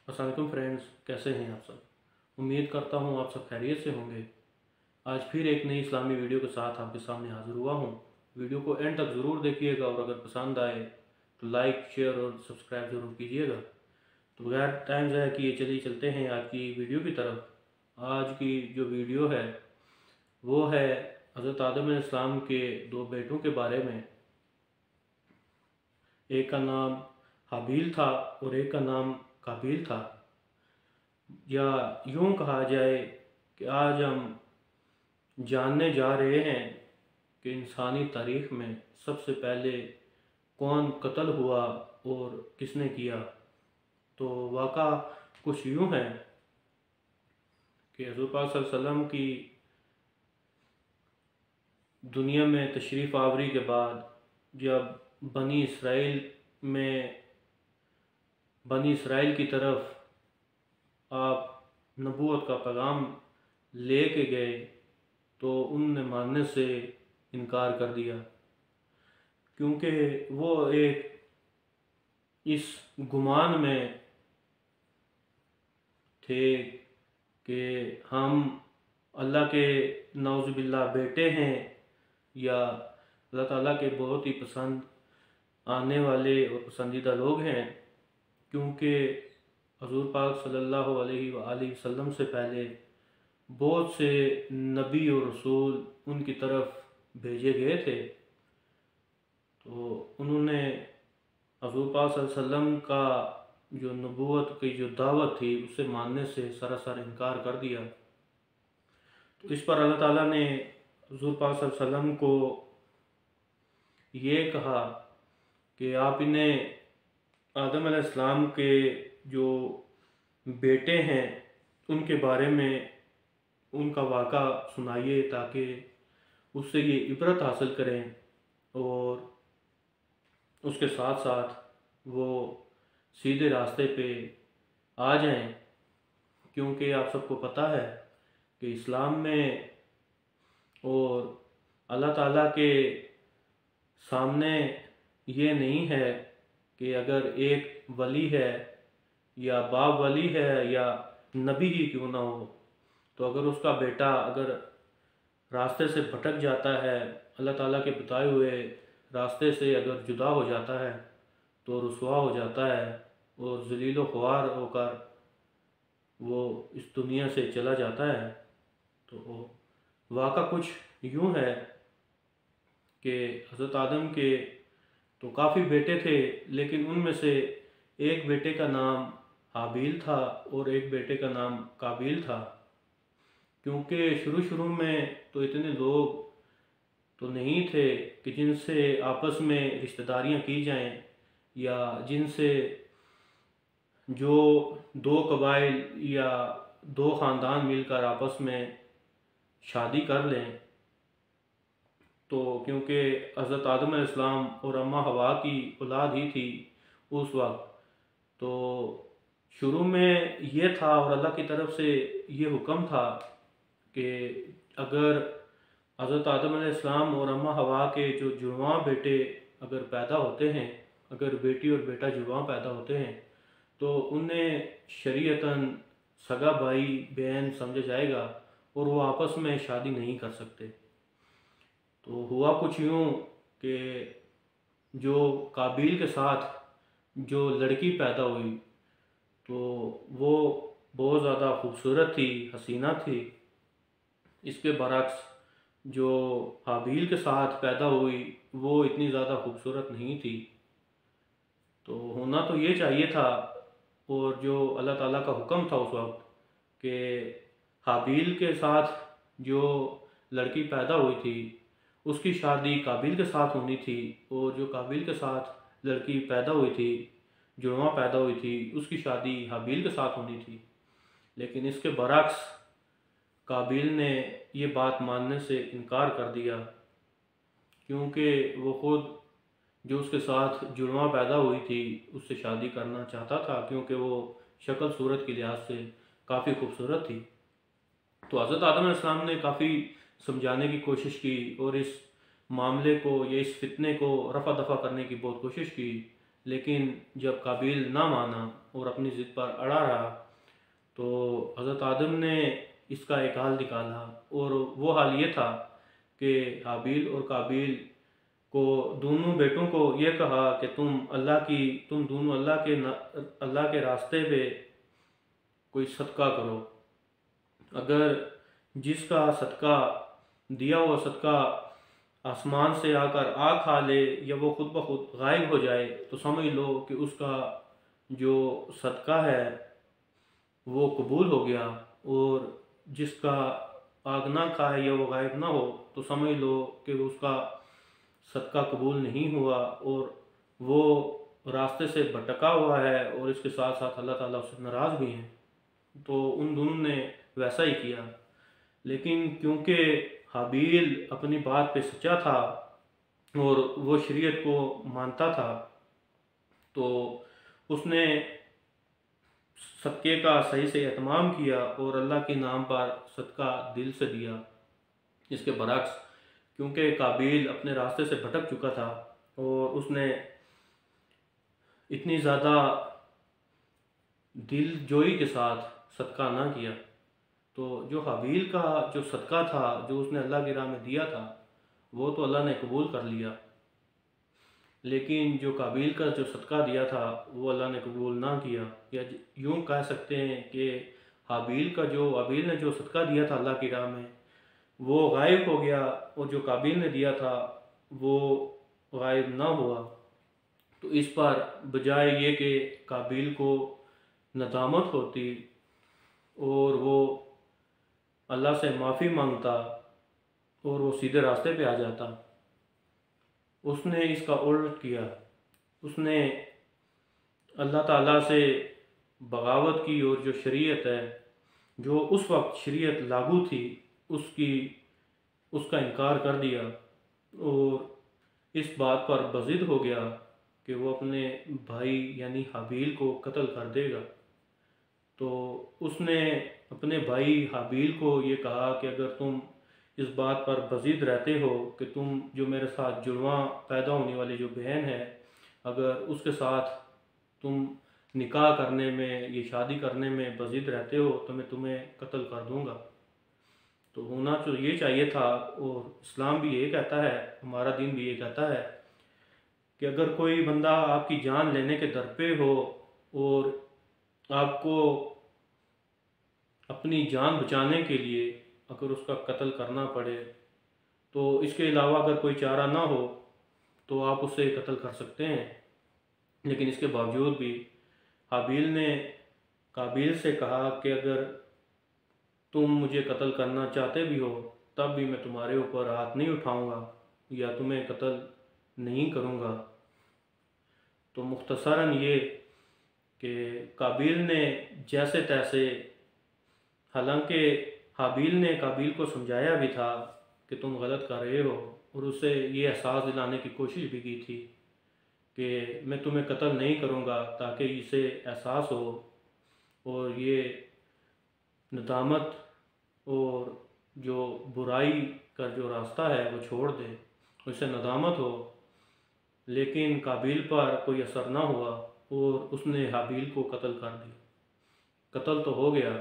السلام علیکم فرینڈز، کیسے ہیں آپ سب؟ امید کرتا ہوں آپ سب خیریت سے ہوں گے۔ آج پھر ایک نئی اسلامی ویڈیو کے ساتھ آپ کے سامنے حاضر ہوا ہوں۔ ویڈیو کو اینڈ تک ضرور دیکھیے گا اور اگر پسند آئے تو لائک، شیئر اور سبسکرائب ضرور کیجیے گا۔ تو بغیر ٹائم ضائع کیے چلیے چلتے ہیں آج کی ویڈیو کی طرف۔ آج کی جو ویڈیو ہے وہ ہے حضرت آدم علیہ السلام کے دو بیٹوں کے بارے میں۔ ایک کا نام حابیل تھا اور ایک کا نام قابیل تھا، یا یوں کہا جائے کہ آج ہم جاننے جا رہے ہیں کہ انسانی تاریخ میں سب سے پہلے کون قتل ہوا اور کس نے کیا۔ تو واقعہ کچھ یوں ہے کہ حضور پاک صلی اللہ علیہ وسلم کی دنیا میں تشریف آوری کے بعد جب بنی اسرائیل کی طرف آپ نبوت کا پیغام لے کے گئے تو ان نے ماننے سے انکار کر دیا، کیونکہ وہ ایک اس گمان میں تھے کہ ہم اللہ کے نعوذ باللہ بیٹے ہیں، یا اللہ تعالیٰ کے بہت ہی پسند آنے والے اور پسندیدہ لوگ ہیں، کیونکہ حضور پاک صلی اللہ علیہ وآلہ وسلم سے پہلے بہت سے نبی اور رسول ان کی طرف بھیجے گئے تھے۔ تو انہوں نے حضور پاک صلی اللہ علیہ وسلم کا جو نبوت کی جو دعوت تھی اسے ماننے سے سراسر انکار کر دیا۔ تو اس پر اللہ تعالیٰ نے حضور پاک صلی اللہ علیہ وسلم کو یہ کہا کہ آپ انہیں آدم علیہ السلام کے جو بیٹے ہیں ان کے بارے میں ان کا واقعہ سنائیے تاکہ اس سے یہ عبرت حاصل کریں اور اس کے ساتھ ساتھ وہ سیدھے راستے پہ آ جائیں، کیونکہ آپ سب کو پتہ ہے کہ اسلام میں اور اللہ تعالیٰ کے سامنے یہ نہیں ہے کہ اگر ایک ولی ہے یا باپ ولی ہے یا نبی ہی کیوں نہ ہو، تو اگر اس کا بیٹا اگر راستے سے بھٹک جاتا ہے، اللہ تعالیٰ کے بتائے ہوئے راستے سے اگر جدا ہو جاتا ہے تو رسوا ہو جاتا ہے اور ذلیل و خوار ہو کر وہ اس دنیا سے چلا جاتا ہے۔ تو واقعہ کچھ یوں ہے کہ حضرت آدم کے تو کافی بیٹے تھے، لیکن ان میں سے ایک بیٹے کا نام حابیل تھا اور ایک بیٹے کا نام قابیل تھا، کیونکہ شروع میں تو اتنے لوگ تو نہیں تھے کہ جن سے آپس میں رشتہ داریاں کی جائیں، یا جن سے جو دو قبائل یا دو خاندان مل کر آپس میں شادی کر لیں۔ تو کیونکہ حضرت آدم علیہ السلام اور اماں حوا کی اولاد ہی تھی اس وقت، تو شروع میں یہ تھا اور اللہ کی طرف سے یہ حکم تھا کہ اگر حضرت آدم علیہ السلام اور اماں حوا کے جو جڑواں بیٹے اگر پیدا ہوتے ہیں، اگر بیٹی اور بیٹا جڑواں پیدا ہوتے ہیں، تو انہیں شریعتاً سگا بھائی بہن سمجھا جائے گا اور وہ آپس میں شادی نہیں کر سکتے۔ تو ہوا کچھ یوں کہ جو قابیل کے ساتھ جو لڑکی پیدا ہوئی تو وہ بہت زیادہ خوبصورت تھی، حسینہ تھی۔ اس کے برعکس جو حابیل کے ساتھ پیدا ہوئی وہ اتنی زیادہ خوبصورت نہیں تھی۔ تو ہونا تو یہ چاہیے تھا، اور جو اللہ تعالیٰ کا حکم تھا اس وقت کہ حابیل کے ساتھ جو لڑکی پیدا ہوئی تھی اس کی شادی قابیل کے ساتھ ہونی تھی، اور جو قابیل کے ساتھ لڑکی پیدا ہوئی تھی، جڑواں پیدا ہوئی تھی، اس کی شادی حابیل کے ساتھ ہونی تھی۔ لیکن اس کے برعکس قابیل نے یہ بات ماننے سے انکار کر دیا، کیونکہ وہ خود جو اس کے ساتھ جڑواں پیدا ہوئی تھی اس سے شادی کرنا چاہتا تھا، کیونکہ وہ شکل صورت کے لحاظ سے کافی خوبصورت تھی۔ تو حضرت آدم علیہ السلام نے کافی سمجھانے کی کوشش کی اور اس معاملے کو یا اس فتنے کو رفع دفع کرنے کی بہت کوشش کی، لیکن جب قابیل نہ مانا اور اپنی ضد پر اڑا رہا تو حضرت آدم نے اس کا ایک حال نکالا، اور وہ حال یہ تھا کہ حابیل اور قابیل کو دونوں بیٹوں کو یہ کہا کہ تم دونوں اللہ کے راستے پہ کوئی صدقہ کرو۔ اگر جس کا صدقہ دیا ہوا صدقہ آسمان سے آ کر آگ کھا لے یا وہ خود بخود غائب ہو جائے تو سمجھ لو کہ اس کا جو صدقہ ہے وہ قبول ہو گیا، اور جس کا آگ نہ کھائے یا وہ غائب نہ ہو تو سمجھ لو کہ اس کا صدقہ قبول نہیں ہوا اور وہ راستے سے بھٹکا ہوا ہے، اور اس کے ساتھ ساتھ اللہ تعالیٰ اس سے ناراض بھی ہیں۔ تو ان دونوں نے ویسا ہی کیا، لیکن کیونکہ حابیل اپنی بات پہ سچا تھا اور وہ شریعت کو مانتا تھا تو اس نے صدقے کا صحیح سے اہتمام کیا اور اللہ کے نام پر صدقہ دل سے دیا۔ اس کے برعکس کیونکہ قابیل اپنے راستے سے بھٹک چکا تھا اور اس نے اتنی زیادہ دل جوئی کے ساتھ صدقہ نہ کیا، تو جو حابیل کا جو صدقہ تھا جو اس نے اللہ کی راہ میں دیا تھا وہ تو اللہ نے قبول کر لیا، لیکن جو قابیل کا جو صدقہ دیا تھا وہ اللہ نے قبول نہ کیا۔ یا یوں کہہ سکتے ہیں کہ حابیل نے جو صدقہ دیا تھا اللہ کی راہ میں وہ غائب ہو گیا، اور جو قابیل نے دیا تھا وہ غائب نہ ہوا۔ تو اس پر بجائے یہ کہ قابیل کو ندامت ہوتی اور وہ اللہ سے معافی مانگتا اور وہ سیدھے راستے پہ آ جاتا، اس نے اس کا الٹ کیا۔ اس نے اللہ تعالیٰ سے بغاوت کی اور جو شریعت ہے، جو اس وقت شریعت لاگو تھی، اس کا انکار کر دیا اور اس بات پر بضد ہو گیا کہ وہ اپنے بھائی یعنی حابیل کو قتل کر دے گا۔ تو اس نے اپنے بھائی حابیل کو یہ کہا کہ اگر تم اس بات پر بضد رہتے ہو کہ تم جو میرے ساتھ جڑواں پیدا ہونے والی جو بہن ہے، اگر اس کے ساتھ تم نکاح کرنے میں یہ شادی کرنے میں بضد رہتے ہو تو میں تمہیں قتل کر دوں گا۔ تو ہونا تو یہ چاہیے تھا، اور اسلام بھی یہ کہتا ہے، ہمارا دین بھی یہ کہتا ہے کہ اگر کوئی بندہ آپ کی جان لینے کے در پہ ہو اور آپ کو اپنی جان بچانے کے لیے اگر اس کا قتل کرنا پڑے تو اس کے علاوہ اگر کوئی چارہ نہ ہو تو آپ اسے قتل کر سکتے ہیں۔ لیکن اس کے باوجود بھی حابیل نے قابیل سے کہا کہ اگر تم مجھے قتل کرنا چاہتے بھی ہو تب بھی میں تمہارے اوپر ہاتھ نہیں اٹھاؤں گا یا تمہیں قتل نہیں کروں گا۔ تو مختصراً یہ کہ قابیل نے جیسے تیسے، حالانکہ حابیل نے قابیل کو سمجھایا بھی تھا کہ تم غلط کر رہے ہو، اور اسے یہ احساس دلانے کی کوشش بھی کی تھی کہ میں تمہیں قتل نہیں کروں گا تاکہ اسے احساس ہو اور یہ ندامت اور جو برائی کا جو راستہ ہے وہ چھوڑ دے، اسے ندامت ہو۔ لیکن قابیل پر کوئی اثر نہ ہوا اور اس نے حابیل کو قتل کر دیا۔ قتل تو ہو گیا،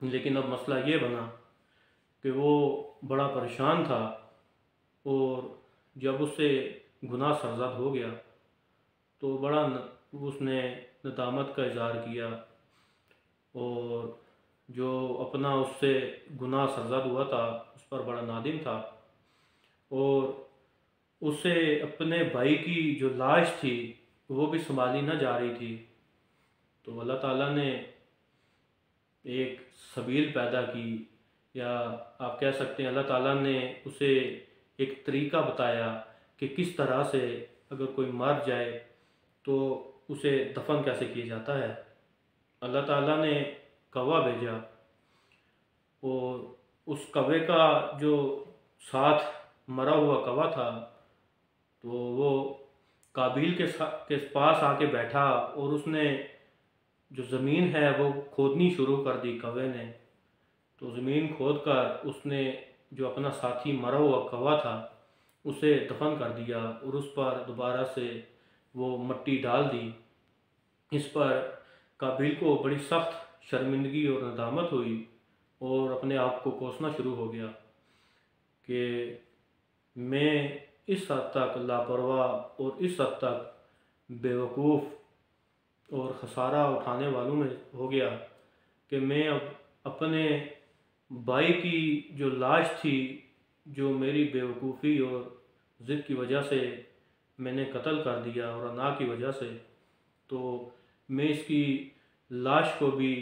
لیکن اب مسئلہ یہ بنا کہ وہ بڑا پریشان تھا، اور جب اس سے گناہ سرزد ہو گیا تو اس نے ندامت کا اظہار کیا، اور جو اپنا اس سے گناہ سرزد ہوا تھا اس پر بڑا نادم تھا، اور اسے اپنے بھائی کی جو لاش تھی وہ بھی سنبھالی نہ جا رہی تھی۔ تو اللہ تعالیٰ نے ایک سبیل پیدا کی، یا آپ کہہ سکتے ہیں اللہ تعالیٰ نے اسے ایک طریقہ بتایا کہ کس طرح سے اگر کوئی مر جائے تو اسے دفن کیسے کیا جاتا ہے۔ اللہ تعالیٰ نے کوا بھیجا، اور اس کوے کا جو ساتھ مرا ہوا کوا تھا تو وہ قابیل کے پاس آ کے بیٹھا، اور اس نے جو زمین ہے وہ کھودنی شروع کر دی کوے نے۔ تو زمین کھود کر اس نے جو اپنا ساتھی مرا ہوا کوا تھا اسے دفن کر دیا، اور اس پر دوبارہ سے وہ مٹی ڈال دی۔ اس پر قابیل کو بڑی سخت شرمندگی اور ندامت ہوئی اور اپنے آپ کو کوسنا شروع ہو گیا کہ میں اس حد تک لاپرواہ اور اس حد تک بیوقوف اور خسارہ اٹھانے والوں میں ہو گیا کہ میں اب اپنے بھائی کی جو لاش تھی، جو میری بیوقوفی اور ضد کی وجہ سے میں نے قتل کر دیا اور انا کی وجہ سے، تو میں اس کی لاش کو بھی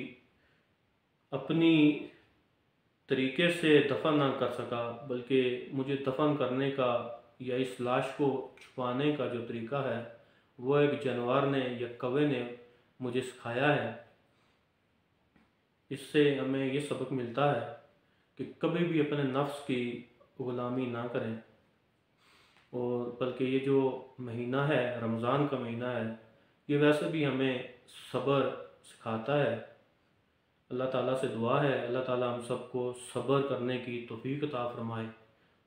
اپنی طریقے سے دفن نہ کر سکا، بلکہ مجھے دفن کرنے کا یا اس لاش کو چھپانے کا جو طریقہ ہے وہ ایک جانور نے یا کوے نے مجھے سکھایا ہے۔ اس سے ہمیں یہ سبق ملتا ہے کہ کبھی بھی اپنے نفس کی غلامی نہ کریں، اور بلکہ یہ جو مہینہ ہے رمضان کا مہینہ ہے، یہ ویسے بھی ہمیں صبر سکھاتا ہے۔ اللہ تعالیٰ سے دعا ہے اللہ تعالیٰ ہم سب کو صبر کرنے کی توفیق عطا فرمائے،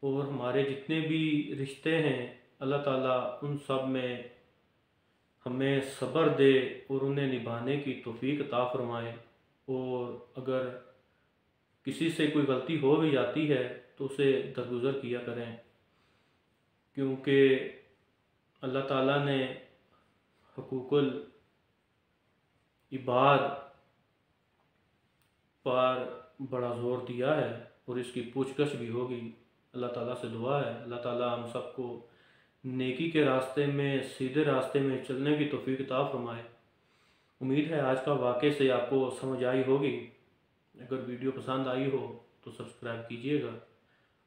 اور ہمارے جتنے بھی رشتے ہیں اللہ تعالیٰ ان سب میں ہمیں صبر دے اور انہیں نبھانے کی توفیق عطا فرمائے۔ اور اگر کسی سے کوئی غلطی ہو بھی جاتی ہے تو اسے درگزر کیا کریں، کیونکہ اللہ تعالیٰ نے حقوق العباد پر بڑا زور دیا ہے اور اس کی پوچھ گچھ بھی ہوگی۔ اللہ تعالیٰ سے دعا ہے اللہ تعالیٰ ہم سب کو نیکی کے راستے میں، سیدھے راستے میں چلنے کی توفیق عطا فرمائے۔ امید ہے آج کا واقعے سے آپ کو سمجھ آئی ہوگی۔ اگر ویڈیو پسند آئی ہو تو سبسکرائب کیجیے گا،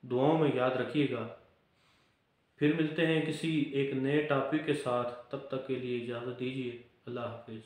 دعاؤں میں یاد رکھیے گا۔ پھر ملتے ہیں کسی ایک نئے ٹاپک کے ساتھ، تب تک کے لیے اجازت دیجیے۔ اللہ حافظ۔